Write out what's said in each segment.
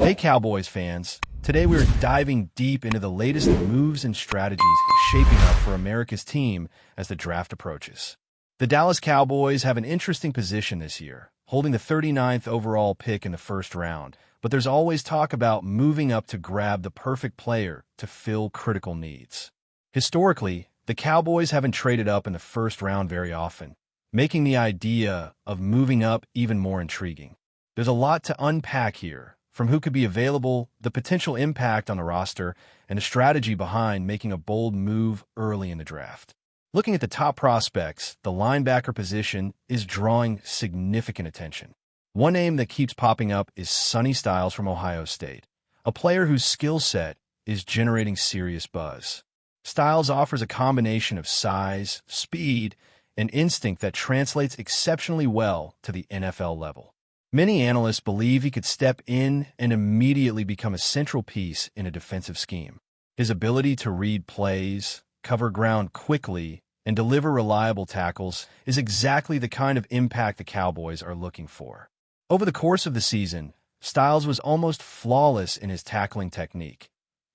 Hey Cowboys fans, today we are diving deep into the latest moves and strategies shaping up for America's team as the draft approaches. The Dallas Cowboys have an interesting position this year, holding the 39th overall pick in the first round, but there's always talk about moving up to grab the perfect player to fill critical needs. Historically, the Cowboys haven't traded up in the first round very often, making the idea of moving up even more intriguing. There's a lot to unpack here, from who could be available, the potential impact on the roster, and the strategy behind making a bold move early in the draft. Looking at the top prospects, the linebacker position is drawing significant attention. One name that keeps popping up is Sonny Styles from Ohio State, a player whose skill set is generating serious buzz. Styles offers a combination of size, speed, and instinct that translates exceptionally well to the NFL level. Many analysts believe he could step in and immediately become a central piece in a defensive scheme. His ability to read plays, cover ground quickly, and deliver reliable tackles is exactly the kind of impact the Cowboys are looking for. Over the course of the season, Styles was almost flawless in his tackling technique,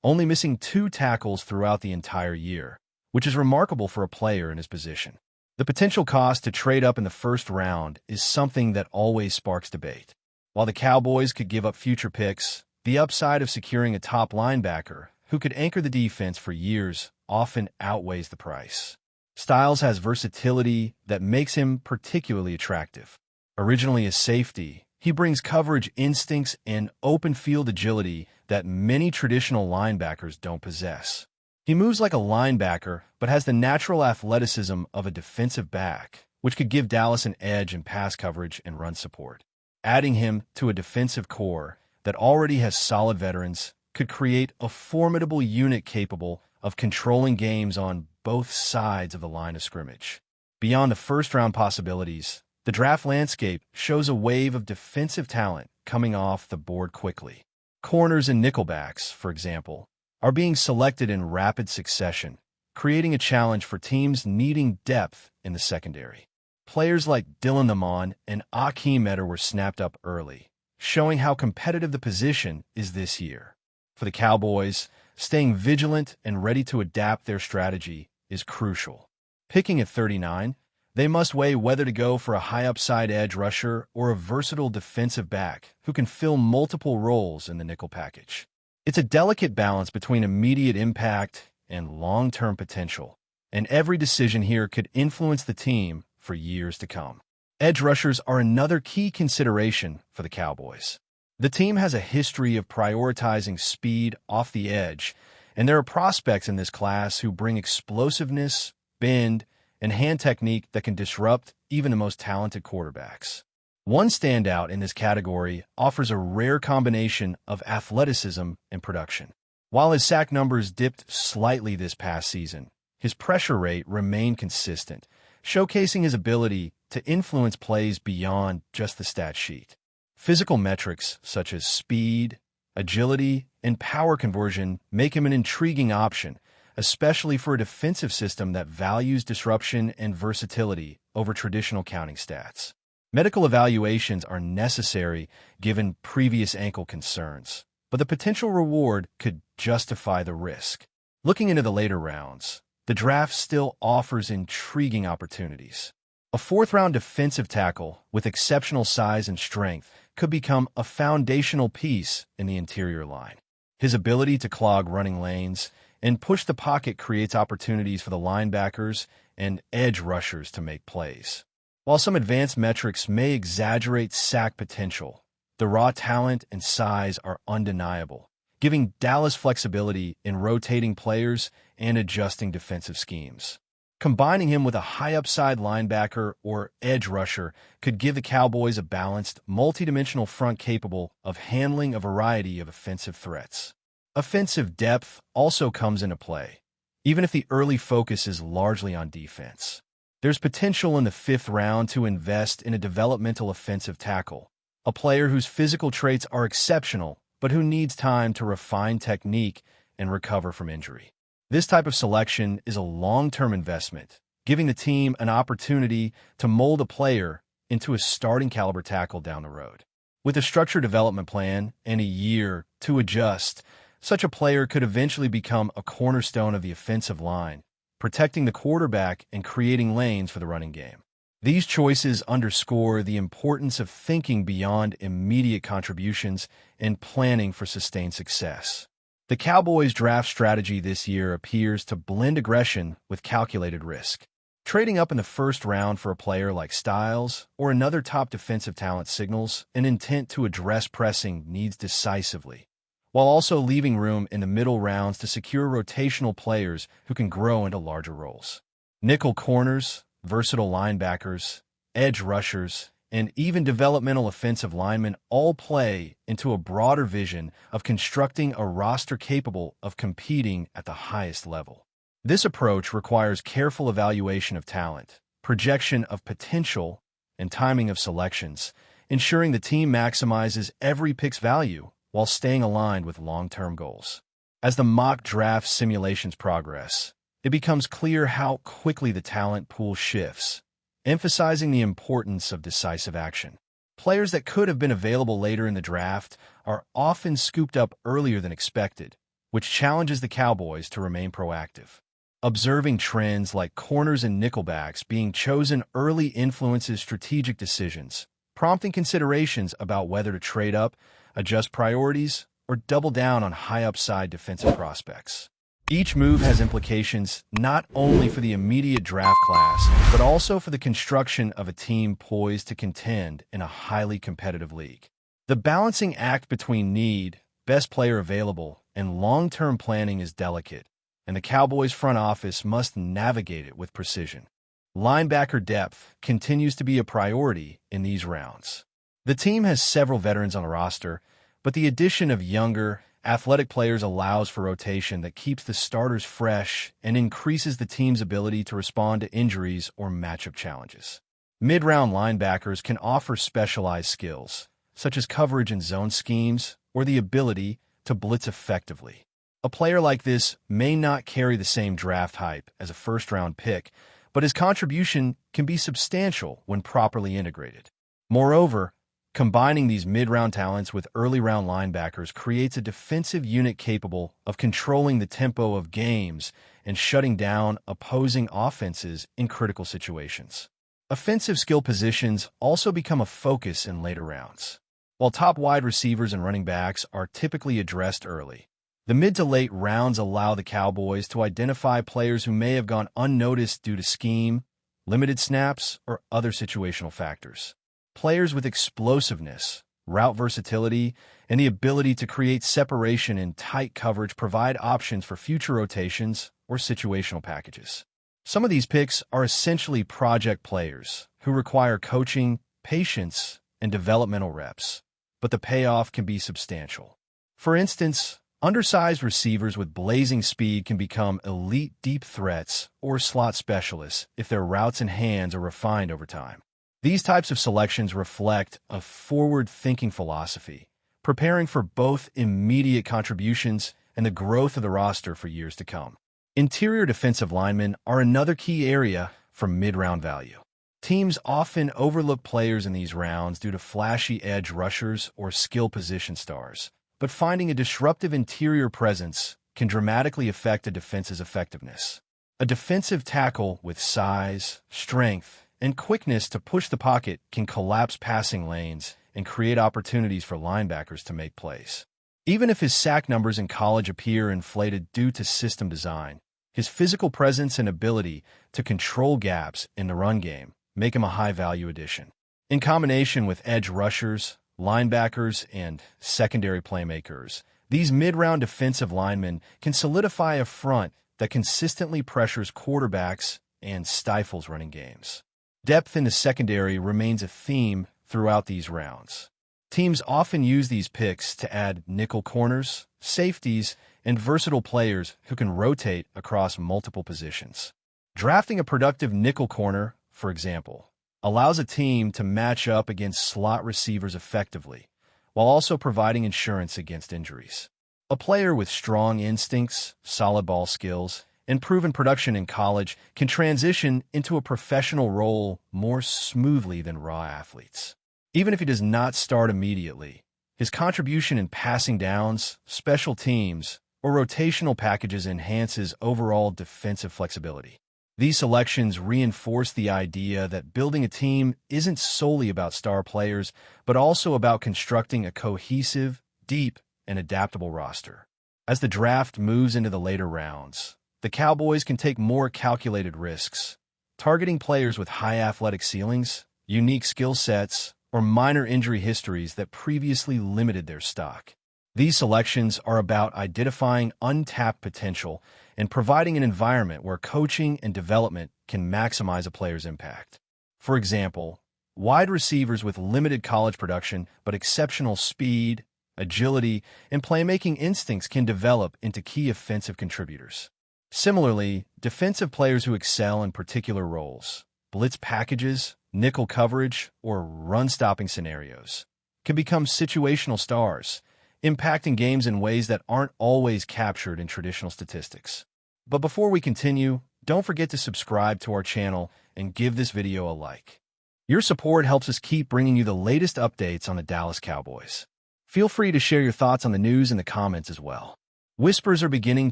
only missing 2 tackles throughout the entire year, which is remarkable for a player in his position. The potential cost to trade up in the first round is something that always sparks debate. While the Cowboys could give up future picks, the upside of securing a top linebacker who could anchor the defense for years often outweighs the price. Styles has versatility that makes him particularly attractive. Originally a safety, he brings coverage instincts and open field agility that many traditional linebackers don't possess. He moves like a linebacker, but has the natural athleticism of a defensive back, which could give Dallas an edge in pass coverage and run support. Adding him to a defensive core that already has solid veterans could create a formidable unit capable of controlling games on both sides of the line of scrimmage. Beyond the first-round possibilities, the draft landscape shows a wave of defensive talent coming off the board quickly. Corners and nickelbacks, for example, are being selected in rapid succession, creating a challenge for teams needing depth in the secondary. Players like Dylan Lamon and Akeem Eder were snapped up early, showing how competitive the position is this year. For the Cowboys, staying vigilant and ready to adapt their strategy is crucial. Picking at 39, they must weigh whether to go for a high-upside edge rusher or a versatile defensive back who can fill multiple roles in the nickel package. It's a delicate balance between immediate impact and long-term potential, and every decision here could influence the team for years to come. Edge rushers are another key consideration for the Cowboys. The team has a history of prioritizing speed off the edge, and there are prospects in this class who bring explosiveness, bend, and hand technique that can disrupt even the most talented quarterbacks. One standout in this category offers a rare combination of athleticism and production. While his sack numbers dipped slightly this past season, his pressure rate remained consistent, showcasing his ability to influence plays beyond just the stat sheet. Physical metrics such as speed, agility, and power conversion make him an intriguing option, especially for a defensive system that values disruption and versatility over traditional counting stats. Medical evaluations are necessary given previous ankle concerns, but the potential reward could justify the risk. Looking into the later rounds, the draft still offers intriguing opportunities. A 4th-round defensive tackle with exceptional size and strength could become a foundational piece in the interior line. His ability to clog running lanes and push the pocket creates opportunities for the linebackers and edge rushers to make plays. While some advanced metrics may exaggerate sack potential, the raw talent and size are undeniable, giving Dallas flexibility in rotating players and adjusting defensive schemes. Combining him with a high-upside linebacker or edge rusher could give the Cowboys a balanced, multidimensional front capable of handling a variety of offensive threats. Offensive depth also comes into play, even if the early focus is largely on defense. There's potential in the 5th round to invest in a developmental offensive tackle, a player whose physical traits are exceptional but who needs time to refine technique and recover from injury. This type of selection is a long-term investment, giving the team an opportunity to mold a player into a starting caliber tackle down the road. With a structured development plan and a year to adjust, such a player could eventually become a cornerstone of the offensive line, protecting the quarterback and creating lanes for the running game. These choices underscore the importance of thinking beyond immediate contributions and planning for sustained success. The Cowboys' draft strategy this year appears to blend aggression with calculated risk. Trading up in the first round for a player like Styles or another top defensive talent signals an intent to address pressing needs decisively, while also leaving room in the middle rounds to secure rotational players who can grow into larger roles. Nickel corners, versatile linebackers, edge rushers, and even developmental offensive linemen all play into a broader vision of constructing a roster capable of competing at the highest level. This approach requires careful evaluation of talent, projection of potential, and timing of selections, ensuring the team maximizes every pick's value while staying aligned with long-term goals. As the mock draft simulations progress, it becomes clear how quickly the talent pool shifts, emphasizing the importance of decisive action. Players that could have been available later in the draft are often scooped up earlier than expected, which challenges the Cowboys to remain proactive. Observing trends like corners and nickelbacks being chosen early influences strategic decisions, prompting considerations about whether to trade up, adjust priorities, or double down on high-upside defensive prospects. Each move has implications not only for the immediate draft class, but also for the construction of a team poised to contend in a highly competitive league. The balancing act between need, best player available, and long-term planning is delicate, and the Cowboys front office must navigate it with precision. Linebacker depth continues to be a priority in these rounds. The team has several veterans on the roster, but the addition of younger, athletic players allows for rotation that keeps the starters fresh and increases the team's ability to respond to injuries or matchup challenges. Mid-round linebackers can offer specialized skills, such as coverage and zone schemes or the ability to blitz effectively. A player like this may not carry the same draft hype as a first-round pick, but his contribution can be substantial when properly integrated. Moreover, combining these mid-round talents with early-round linebackers creates a defensive unit capable of controlling the tempo of games and shutting down opposing offenses in critical situations. Offensive skill positions also become a focus in later rounds. While top wide receivers and running backs are typically addressed early, the mid to late rounds allow the Cowboys to identify players who may have gone unnoticed due to scheme, limited snaps, or other situational factors. Players with explosiveness, route versatility, and the ability to create separation in tight coverage provide options for future rotations or situational packages. Some of these picks are essentially project players who require coaching, patience, and developmental reps, but the payoff can be substantial. For instance, undersized receivers with blazing speed can become elite deep threats or slot specialists if their routes and hands are refined over time. These types of selections reflect a forward-thinking philosophy, preparing for both immediate contributions and the growth of the roster for years to come. Interior defensive linemen are another key area for mid-round value. Teams often overlook players in these rounds due to flashy edge rushers or skill position stars, but finding a disruptive interior presence can dramatically affect a defense's effectiveness. A defensive tackle with size, strength, and quickness to push the pocket can collapse passing lanes and create opportunities for linebackers to make plays. Even if his sack numbers in college appear inflated due to system design, his physical presence and ability to control gaps in the run game make him a high-value addition. In combination with edge rushers, linebackers, and secondary playmakers, these mid-round defensive linemen can solidify a front that consistently pressures quarterbacks and stifles running games. Depth in the secondary remains a theme throughout these rounds. Teams often use these picks to add nickel corners, safeties, and versatile players who can rotate across multiple positions. Drafting a productive nickel corner, for example, allows a team to match up against slot receivers effectively, while also providing insurance against injuries. A player with strong instincts, solid ball skills, and proven production in college can transition into a professional role more smoothly than raw athletes. Even if he does not start immediately, his contribution in passing downs, special teams, or rotational packages enhances overall defensive flexibility. These selections reinforce the idea that building a team isn't solely about star players, but also about constructing a cohesive, deep, and adaptable roster. As the draft moves into the later rounds, the Cowboys can take more calculated risks, targeting players with high athletic ceilings, unique skill sets, or minor injury histories that previously limited their stock. These selections are about identifying untapped potential and providing an environment where coaching and development can maximize a player's impact. For example, wide receivers with limited college production but exceptional speed, agility, and playmaking instincts can develop into key offensive contributors. Similarly, defensive players who excel in particular roles, blitz packages, nickel coverage, or run-stopping scenarios, can become situational stars, impacting games in ways that aren't always captured in traditional statistics. But before we continue, don't forget to subscribe to our channel and give this video a like. Your support helps us keep bringing you the latest updates on the Dallas Cowboys. Feel free to share your thoughts on the news in the comments as well. Whispers are beginning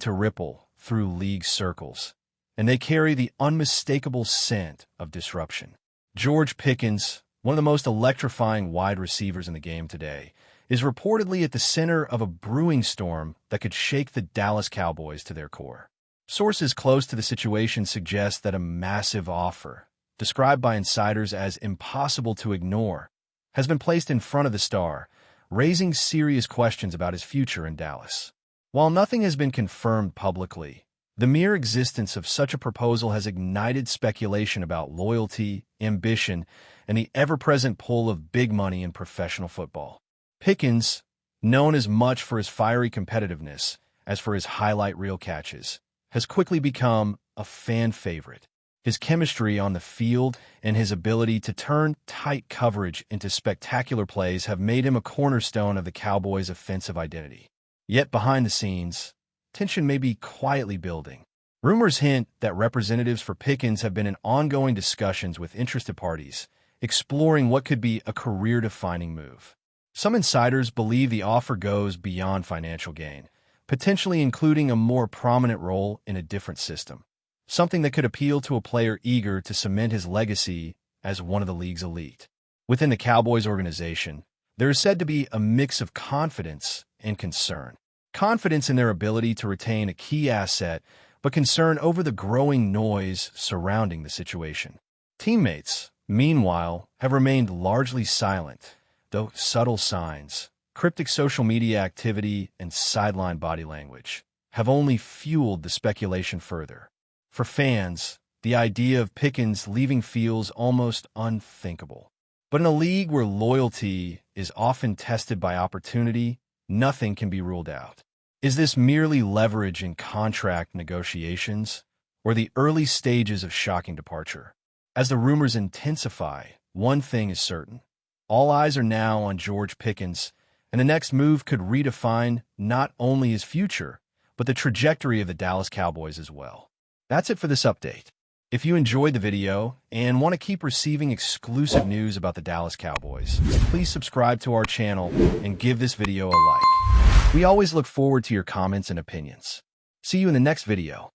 to ripple through league circles, and they carry the unmistakable scent of disruption. George Pickens, one of the most electrifying wide receivers in the game today, is reportedly at the center of a brewing storm that could shake the Dallas Cowboys to their core. Sources close to the situation suggest that a massive offer, described by insiders as impossible to ignore, has been placed in front of the star, raising serious questions about his future in Dallas. While nothing has been confirmed publicly, the mere existence of such a proposal has ignited speculation about loyalty, ambition, and the ever-present pull of big money in professional football. Pickens, known as much for his fiery competitiveness as for his highlight reel catches, has quickly become a fan favorite. His chemistry on the field and his ability to turn tight coverage into spectacular plays have made him a cornerstone of the Cowboys' offensive identity. Yet behind the scenes, tension may be quietly building. Rumors hint that representatives for Pickens have been in ongoing discussions with interested parties, exploring what could be a career-defining move. Some insiders believe the offer goes beyond financial gain, potentially including a more prominent role in a different system, something that could appeal to a player eager to cement his legacy as one of the league's elite. Within the Cowboys organization, there is said to be a mix of confidence and concern. Confidence in their ability to retain a key asset, but concern over the growing noise surrounding the situation. Teammates, meanwhile, have remained largely silent, though subtle signs, cryptic social media activity, and sideline body language have only fueled the speculation further. For fans, the idea of Pickens leaving feels almost unthinkable. But in a league where loyalty is often tested by opportunity, nothing can be ruled out. Is this merely leverage in contract negotiations, or the early stages of shocking departure? As the rumors intensify, one thing is certain. All eyes are now on George Pickens, and the next move could redefine not only his future, but the trajectory of the Dallas Cowboys as well. That's it for this update. If you enjoyed the video and want to keep receiving exclusive news about the Dallas Cowboys, please subscribe to our channel and give this video a like. We always look forward to your comments and opinions. See you in the next video.